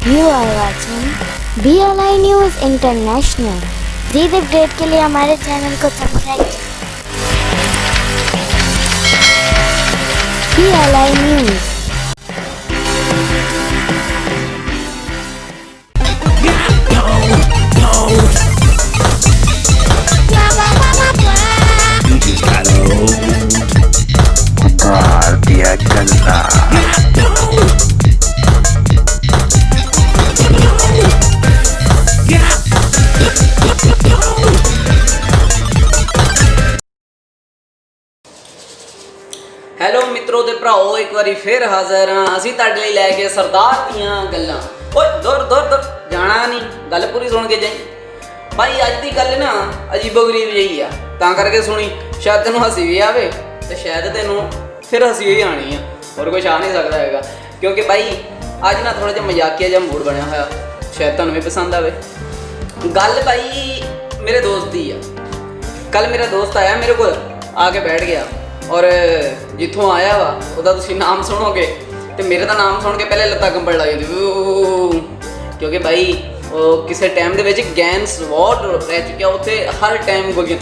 You are watching BLI News International। Jeet update के लिए हमारे चैनल को subscribe BLI News। You just gotta दिया चलता। ਹੈਲੋ ਮਿੱਤਰੋ ਤੇ ਭਰਾਓ, ਇੱਕ ਵਾਰੀ ਫਿਰ ਹਾਜ਼ਰ ਹਾਂ ਅਸੀਂ ਤੁਹਾਡੇ ਲਈ ਲੈ ਕੇ ਸਰਦਾਰ ਦੀਆਂ ਗੱਲਾਂ। ਓਏ ਦੁਰ ਦੁਰ ਦੁਰ ਜਾਣਾ ਨਹੀਂ, ਗੱਲ ਪੂਰੀ ਸੁਣ ਕੇ ਜਾਈ ਭਾਈ। ਅੱਜ ਦੀ ਗੱਲ ਨਾ ਅਜੀਬੋ ਗਰੀਬ ਜਿਹੀ ਆ, ਤਾਂ ਕਰਕੇ ਸੁਣੀ। ਸ਼ਾਇਦ ਤੈਨੂੰ ਹੱਸੀ ਵੀ ਆਵੇ ਤੇ ਸ਼ਾਇਦ ਤੈਨੂੰ ਫਿਰ ਹੱਸੀ ਹੀ ਆਣੀ ਆ, ਹੋਰ ਕੁਛ ਆ ਨਹੀਂ ਸਕਦਾ ਹੈਗਾ। ਕਿਉਂਕਿ ਭਾਈ ਅੱਜ ਨਾ ਥੋੜਾ ਜਿਹਾ ਮਜ਼ਾਕੀਆ ਜਿਹਾ ਮੂਡ ਬਣਿਆ ਹੋਇਆ, ਸ਼ਾਇਦ ਤੁਹਾਨੂੰ ਵੀ ਪਸੰਦ ਆਵੇ। ਗੱਲ ਭਾਈ ਮੇਰੇ ਦੋਸਤ ਦੀ ਆ। ਕੱਲ ਮੇਰਾ ਦੋਸਤ ਆਇਆ ਮੇਰੇ ਕੋਲ, ਆ ਕੇ ਬੈਠ ਗਿਆ ਔਰ ਜਿੱਥੋਂ ਆਇਆ ਵਾ ਉਹਦਾ ਤੁਸੀਂ ਨਾਮ ਸੁਣੋਗੇ ਤੇ ਮੇਰੇ ਦਾ ਨਾਮ ਸੁਣ ਕੇ ਪਹਿਲੇ ਲੱਤਾਂ ਕੰਬਣ ਲੱਗ ਜਾਂਦੀ, ਕਿਉਂਕਿ ਭਾਈ ਉਹ ਕਿਸੇ ਟਾਈਮ ਦੇ ਵਿੱਚ ਗੈਨ ਸਵੌਟ ਰਹਿ ਚੁੱਕਿਆ। ਉੱਥੇ ਹਰ ਟਾਈਮ ਗੋਲੀਆਂ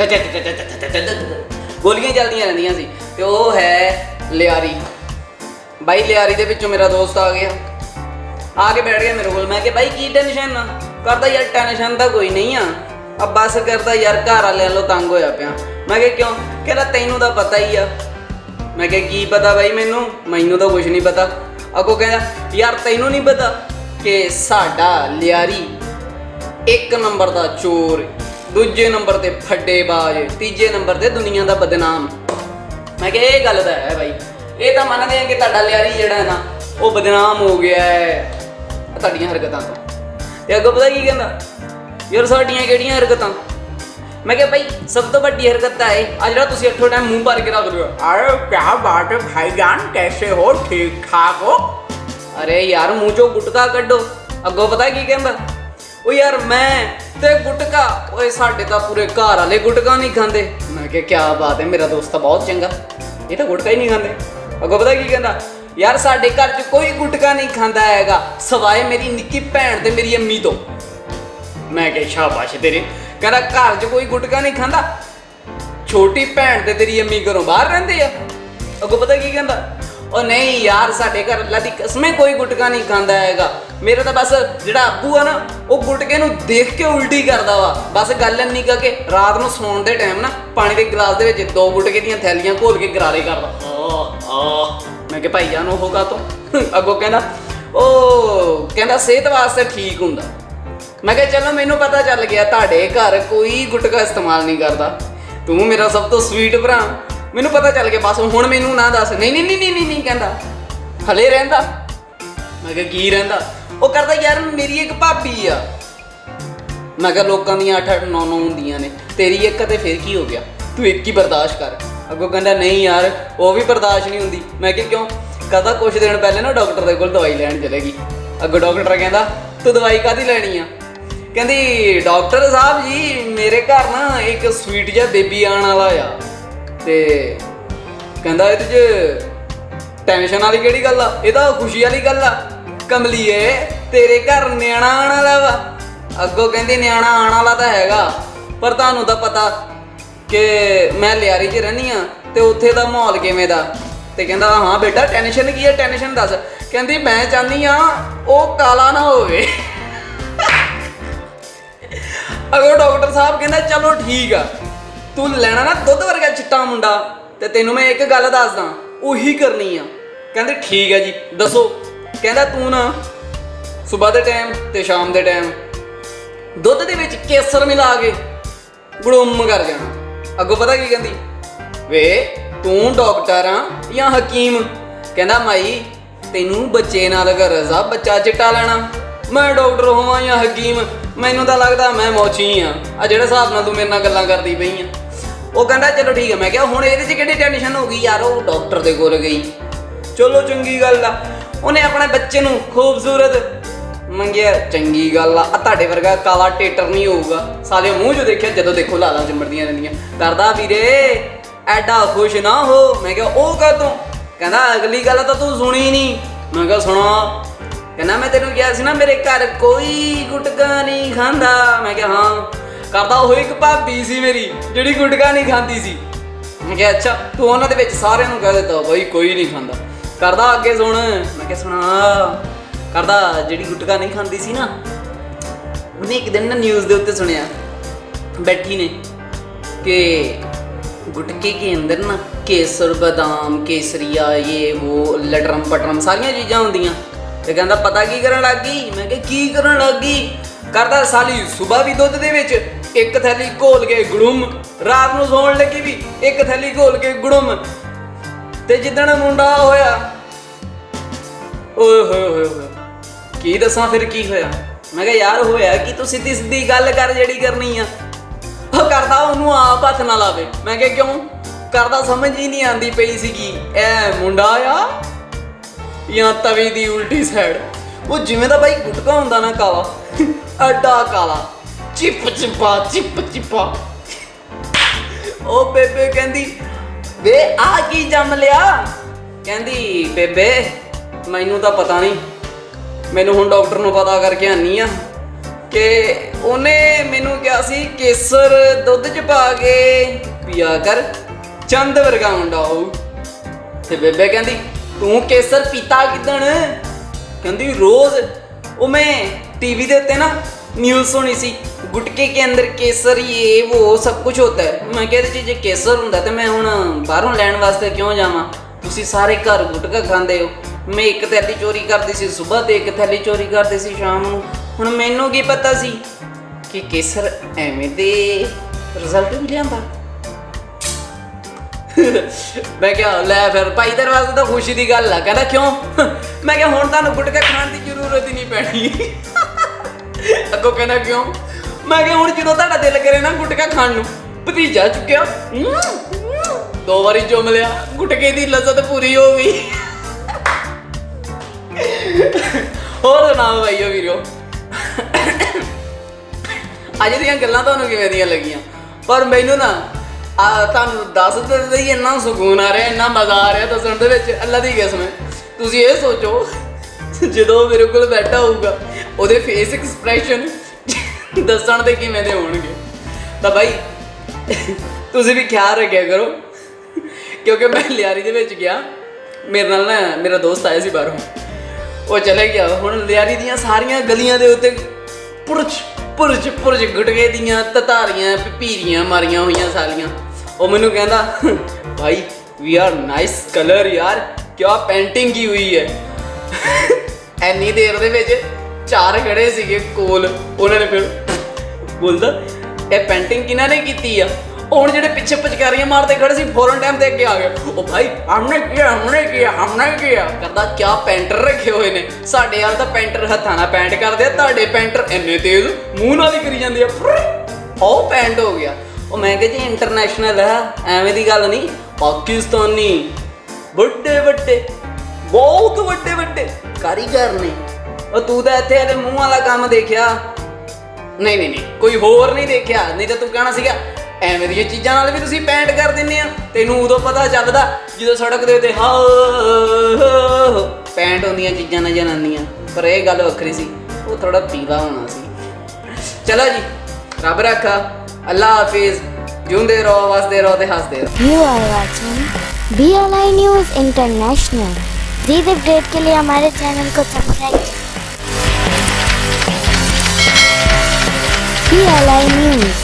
ਚੱਲਦੀਆਂ ਰਹਿੰਦੀਆਂ ਸੀ। ਤੇ ਉਹ ਹੈ ਲਿਆਰੀ ਬਾਈ। ਲਿਆਰੀ ਦੇ ਵਿੱਚੋਂ ਮੇਰਾ ਦੋਸਤ ਆ ਗਿਆ, ਆ ਕੇ ਬੈਠ ਗਿਆ ਮੇਰੇ ਕੋਲ। ਮੈਂ ਕਿਹਾ ਬਾਈ ਕੀ ਟੈਨਸ਼ਨ ਆ ਕਰਦਾ? ਯਾਰ ਟੈਨਸ਼ਨ ਤਾਂ ਕੋਈ ਨਹੀਂ ਆ, अब बस करता यार घर वाले लो तंग होया पिया। मैं क्या क्यों? कहता तैनू तो पता ही आ। मैं क्या की पता भाई? मैनू तो कुछ नहीं पता। अगों कहता यार तैनू नहीं पता कि साडा लियारी एक नंबर का चोर, दूजे नंबर ते फड्डेबाज, तीजे नंबर ते दुनिया का बदनाम। मैं क्या ये गल तो है भाई, ये तो मनते हैं कि तुहाडा लियारी जिहड़ा है ना वो बदनाम हो गया है तुहाडीआं हरकतां तो। ते अगों पता की कहंदा यार साडियां किहड़ियां हरकतां? मैं क्या भाई सब तो बड़ी हरकत है आ जो तुम अठो टाइम मुँह भर के रख रहे हो। अरे क्या बात है भाईजान, कैसे हो? ठीक ठाक हो? अरे यार मुँह चो गुटका कड्डो। अगों पता की कहंदा, ओ यार मैं ते गुटका, ओए साडे तां पूरे घर वाले गुटका नहीं खांदे। मैं क्या बात है, मेरा दोस्त तां बहुत चंगा, ये तो गुटका ही नहीं खांदे। अगों पता की कहंदा, यार साडे घर च कोई गुटका नहीं खांदा हैगा सवाए मेरी निक्की भैन ते मेरी अम्मी तो। मैं क्या शाबाश तेरे। कहना घर च कोई गुटका नहीं खांदा, छोटी भैन ते तेरी अम्मी घरों बाहर रहंदे आ। अगों पता की कहंदा, ओ नहीं यार साडे घर अल्लाह दी कसम कोई गुटका नहीं खांदा हैगा। मेरा तो बस जिहड़ा अब्बू आ ना वो गुटके नूं देख के उल्टी करदा वा। बस गल इन्नी करके रात नूं सौण दे टाइम ना पानी दे गिलास दे विच 2 गुटके दीयां थैलियां घोल के गरारे करदा। मैं क्या भाई जान ओह कातों? अगों कहंदा ओ कहंदा सेहत वास्ते ठीक हुंदा। मैं क्या चलो मैनू पता चल गया तुहाडे घर कोई गुटका इस्तेमाल नहीं करता। तू मेरा सब तो स्वीट भरा, मैनू पता चल गया। बस हुण मैनू ना दस। नहीं नहीं नहीं नहीं नहीं कहंदा हले रहिंदा। मैं क्या की रहिंदा? वो करदा यार मेरी एक भाभी आ। मैं क्या लोकां दियां 8-8 9-9 हुंदियां ने, तेरी एक ते फिर की हो गया? तू एक ही बर्दाश्त कर। अगों कहंदा नहीं यार वो भी बर्दाश्त नहीं हुंदी। मैं क्या क्यों? कहदा कुछ दिन पहले ना डॉक्टर दे कोल दवाई लैण चलेगी। अगों डॉक्टर कहंदा तू दवाई काहदी लैणी आ? कहती डॉक्टर साहब जी मेरे घर ना एक स्वीट जिहा बेबी आने वाला आ, ते कहंदा इहदे च टेंशन वाली किहड़ी गल आ? इह तां खुशी वाली गल आ। कमलीए तेरे घर न्याणा आने वाला वा। अगों कहंदी न्याणा आने वाला तां हैगा, पर तुहानूं तां पता कि मैं लियारी च रहिंदी आ ते उत्थे दा माहौल किवें दा। ते कहंदा हाँ बेटा टेंशन की है? टेंशन दस। कहंदी मैं चाहनी आ ओह काला ना होवे। अगो डॉक्टर साहब कहना चलो ठीक आ, तू लेना ना दुध वर्गा चिट्टा मुंडा, ते तेनों मैं एक गल दसदा उही करनी आ। कहंदे ठीक है जी दसो। कहंदा तू ना सुबह के टाइम ते शाम के टाइम दुध दे विच केसर मिला के गुड़ुम कर जाना। अगों पता की कहंदी, वे तू डॉक्टर आ या हकीम? कहंदा माई तेनू बच्चे नाल गरज आ, बच्चा चिट्टा लेना। मैं डॉक्टर होवां या हकीम, मैनू तो लगता मैं मौची हाँ। आ जिहड़े हिसाब नाल तू मेरे नाल गल्लां करदी पई आ। वो कहंदा चलो ठीक है। मैं क्या हुण इहदे च किहड़ी टेंशन हो गई यार? वो डॉक्टर दे कोल गई, चलो चंगी गल आ। उन्हें अपने बच्चे नूं खूबसूरत मंगिया, चंगी गल आ। तुहाडे वर्गा काला टेटर नहीं होऊगा। साले मूँह जो देखिया जदों देखो लालां चिंबड़दियां रहिंदियां। करदा वीरे एडा खुश ना हो। मैं क्या ओ कातों? कहंदा अगली गल तो तू सुनी नहीं। मैं क्या सुणा? कहना मैं तेन कहा सी ना मेरे घर कोई गुटका नहीं खांदा। मैं क्या हाँ करदा ਉਹ ਇੱਕ ਭਾਬੀ ਸੀ ਮੇਰੀ ਜਿਹੜੀ ਗੁਟਕਾ ਨਹੀਂ ਖਾਂਦੀ ਸੀ। मैं क्या अच्छा तू ਉਹਨਾਂ ਦੇ ਵਿੱਚ ਸਾਰਿਆਂ ਨੂੰ ਕਹਿ ਦਿੱਤਾ ਬਈ ਕੋਈ ਨਹੀਂ ਖਾਂਦਾ। ਕਰਦਾ ਅੱਗੇ ਸੁਣ। ਮੈਂ ਕਿਹਾ ਸੁਣਾ। ਕਰਦਾ ਜਿਹੜੀ ਗੁਟਕਾ ਨਹੀਂ ਖਾਂਦੀ ਸੀ ਨਾ ਉਹਨੇ ਇੱਕ ਦਿਨ ਨਾ ਨਿਊਜ਼ ਦੇ ਉੱਤੇ ਸੁਣਿਆ बैठी ने कि गुटके के अंदर ना केसर बादाम केसरिया ये वो लटरम पटरम सारिया चीज़ां होंदियां। ते कहंदा पता की करन लग गई। मैं कहा की करन लग गई। करदा साली सुबह भी दुध दे विच एक थैली घोल के गुड़ुम रात नूं सौण लगी भी एक थैली घोल के गुड़ुम। ते जिद्दण मुंडा होया ओए होए होए होए की दसां फिर की होया। मैं कहा यार होया कि तू सीधी सीधी गल कर जेड़ी करनी आ। करदा ਉਹਨੂੰ ਆਪ ਹੱਥ ਨਾ ਲਾਵੇ। ਮੈਂ ਕਿਹਾ ਕਿਉਂ। ਕਰਦਾ ਸਮਝ ਹੀ ਨਹੀਂ ਆਂਦੀ ਪਈ ਸੀਗੀ ਇਹ ਮੁੰਡਾ ਆ ਜਾਂ ਤਵੀ ਦੀ ਉਲਟੀ ਸਾਈਡ। ਉਹ ਜਿਵੇਂ ਦਾ ਬਾਈ ਗੁਟਕਾ ਹੁੰਦਾ ਨਾ ਕਾਲਾ ਐਡਾ ਕਾਲਾ ਚਿਪ ਚਿਪਾ ਚਿਪ ਚਿਪਾ। ਉਹ ਬੇਬੇ ਕਹਿੰਦੀ ਵੇ ਆ ਕੀ ਜੰਮ ਲਿਆ। ਕਹਿੰਦੀ ਬੇਬੇ ਮੈਨੂੰ ਤਾਂ ਪਤਾ ਨਹੀਂ ਮੈਨੂੰ ਹੁਣ ਡਾਕਟਰ ਨੂੰ ਪਤਾ ਕਰਕੇ ਆਨੀ ਆ ਕਿ ਉਹਨੇ ਮੈਨੂੰ ਕਿਹਾ ਸੀ ਕੇਸਰ ਦੁੱਧ 'ਚ ਪਾ ਕੇ ਪੀਆ ਕਰ ਚੰਦ ਵਰਗਾ ਮੁੰਡਾ ਹੋਊ। ਤੇ ਬੇਬੇ ਕਹਿੰਦੀ ਤੂੰ ਕੇਸਰ ਪੀਤਾ ਕਿਦਣ। ਕਹਿੰਦੀ ਰੋਜ਼। ਉਹ ਮੈਂ टीवी ਦੇ ਉੱਤੇ ਨਾ न्यूज़ सुनी सी गुटके के अंदर केसर ये वो सब कुछ होता है। मैं कहती जे केसर होंदा तो मैं हुण बाहरों लैण वास्ते क्यों जावां। तुसीं सारे घर गुटका खांदे हो। मैं एक थैली चोरी करदी सी सुबह ते एक थैली चोरी करदी सी शाम नूं। हुण मैनूं की पता सी कि केसर एवें दे रिजल्ट भी लिआंदा। मैं क्या लै फिर भाई तेरे वास्ते तो खुशी की गल है। कहता क्यों। मैं क्या हुण तुहानूं गुटका खाण की जरूरत ही नहीं पैनी। अगों कहना क्यों। मैं क्या हुण जदों तुहाडा दिल करे ना गुटका खाण नूं भतीजा चुक्या 2 वारी चुम लिया गुटके की लज़्ज़त पूरी हो गई। होर सुणाओ भाईओ वीरो अज दियां गल्लां तुहानूं किवें दियां लगियां। पर मैनूं ना तुहानूं दस दे इन्ना सुकून आ रहा इन्ना मज़ा आ रहा दस्सण दे विच। अल्लाह दी कसम तुसीं ये सोचो ਜਦੋਂ ਮੇਰੇ ਕੋਲ ਬੈਠਾ ਹੋਊਗਾ ਉਹਦੇ ਫੇਸ ਐਕਸਪ੍ਰੈਸ਼ਨ ਦੱਸਣ ਦੇ ਕਿਵੇਂ ਦੇ ਹੋਣਗੇ। ਤਾਂ ਬਾਈ ਤੁਸੀਂ ਵੀ ਖਿਆਲ ਰੱਖਿਆ ਕਰੋ ਕਿਉਂਕਿ ਮੈਂ ਲਿਆਰੀ ਦੇ ਵਿੱਚ ਗਿਆ ਮੇਰੇ ਨਾਲ ਨਾ ਮੇਰਾ ਦੋਸਤ ਆਇਆ ਸੀ ਬਾਹਰੋਂ ਉਹ ਚਲੇ ਗਿਆ। ਹੁਣ ਲਿਆਰੀ ਦੀਆਂ ਸਾਰੀਆਂ ਗਲੀਆਂ ਦੇ ਉੱਤੇ ਪੁਰਜ ਗੁਟਕੇ ਦੀਆਂ ਤਤਾਰੀਆਂ ਭੀਰੀਆਂ ਮਾਰੀਆਂ ਹੋਈਆਂ ਸਾਲੀਆਂ। ਉਹ ਮੈਨੂੰ ਕਹਿੰਦਾ ਭਾਈ ਵੀ ਆਰ ਨਾਈਸ ਕਲਰ ਯਾਰ ਕਿਆ पेंटिंग की हुई है। ਇੰਨੀ ਦੇਰ ਦੇ ਵਿੱਚ 4 ਖੜੇ ਸੀਗੇ ਕੋਲ। ਉਹਨਾਂ ਨੇ ਫਿਰ ਬੋਲਦਾ ਇਹ पेंटिंग ਕਿਹਨਾਂ ਨੇ ਕੀਤੀ ਆ। ਹੁਣ ਜਿਹੜੇ ਪਿੱਛੇ ਪਚਕਾਰੀਆਂ ਮਾਰਦੇ ਖੜੇ ਸੀ ਫੌਰਨ ਟਾਈਮ ਤੇ ਅੱਗੇ ਆ ਗਏ। ਉਹ ਭਾਈ ਹਮਨੇ ਕੀਆ ਕਰਦਾ ਕਿਆ ਪੈਂਟਰ ਰੱਖੇ ਹੋਏ ਨੇ। ਸਾਡੇ ਯਾਰ ਤਾਂ ਪੈਂਟਰ ਹੱਥਾਂ ਨਾਲ ਪੈਂਟ ਕਰਦੇ ਆ ਤੁਹਾਡੇ ਪੈਂਟਰ ਇੰਨੇ ਤੇਜ਼ ਮੂੰਹ ਨਾਲ ਹੀ ਕਰੀ ਜਾਂਦੇ ਆ। ਉਹ ਪੈਂਟ ਹੋ ਗਿਆ। ਉਹ ਮੈਂ ਕਿਹਾ ਜੀ ਇੰਟਰਨੈਸ਼ਨਲ ਹੈ ਐਵੇਂ ਦੀ ਗੱਲ ਨਹੀਂ ਪਾਕਿਸਤਾਨੀ ਵੱਡੇ ਬਹੁਤ ਵੱਡੇ ਕਾਰੀਗਰ ਨੇ। ਉਹ ਤੂੰ ਤਾਂ ਇੱਥੇ ਇਹਦੇ ਮੂੰਹ ਵਾਲਾ ਕੰਮ ਦੇਖਿਆ ਨਹੀਂ ਕੋਈ ਹੋਰ ਨਹੀਂ ਦੇਖਿਆ। ਨਹੀਂ ਤਾਂ ਤੂੰ ਕਹਿਣਾ ਸੀਗਾ ਐਵੇਂ ਦੀਆਂ ਚੀਜ਼ਾਂ ਨਾਲ ਵੀ ਤੁਸੀਂ ਪੈਂਟ ਕਰ ਦਿੰਦੇ ਆ। ਤੈਨੂੰ ਉਦੋਂ ਪਤਾ ਚੱਲਦਾ ਜਦੋਂ ਸੜਕ ਦੇ ਉੱਤੇ ਪੈਂਟ ਹੁੰਦੀਆਂ ਚੀਜ਼ਾਂ ਨਜ਼ਰ ਆਉਂਦੀਆਂ। ਪਰ ਇਹ ਗੱਲ ਵੱਖਰੀ ਸੀ ਉਹ ਥੋੜਾ ਪੀਲਾ ਹੋਣਾ ਸੀ। ਚਲੋ ਜੀ ਰੱਬ ਰੱਖਾ ਅੱਲਾ ਹਾਫਿਜ਼ ਜਿਉਂਦੇ ਰਹੋ ਵਸਦੇ ਰਹੋ ਤੇ ਹੱਸਦੇ ਰਹੋ। You are watching BLI News International। दीद अपडेट के लिए हमारे चैनल को सब्सक्राइब BLI News।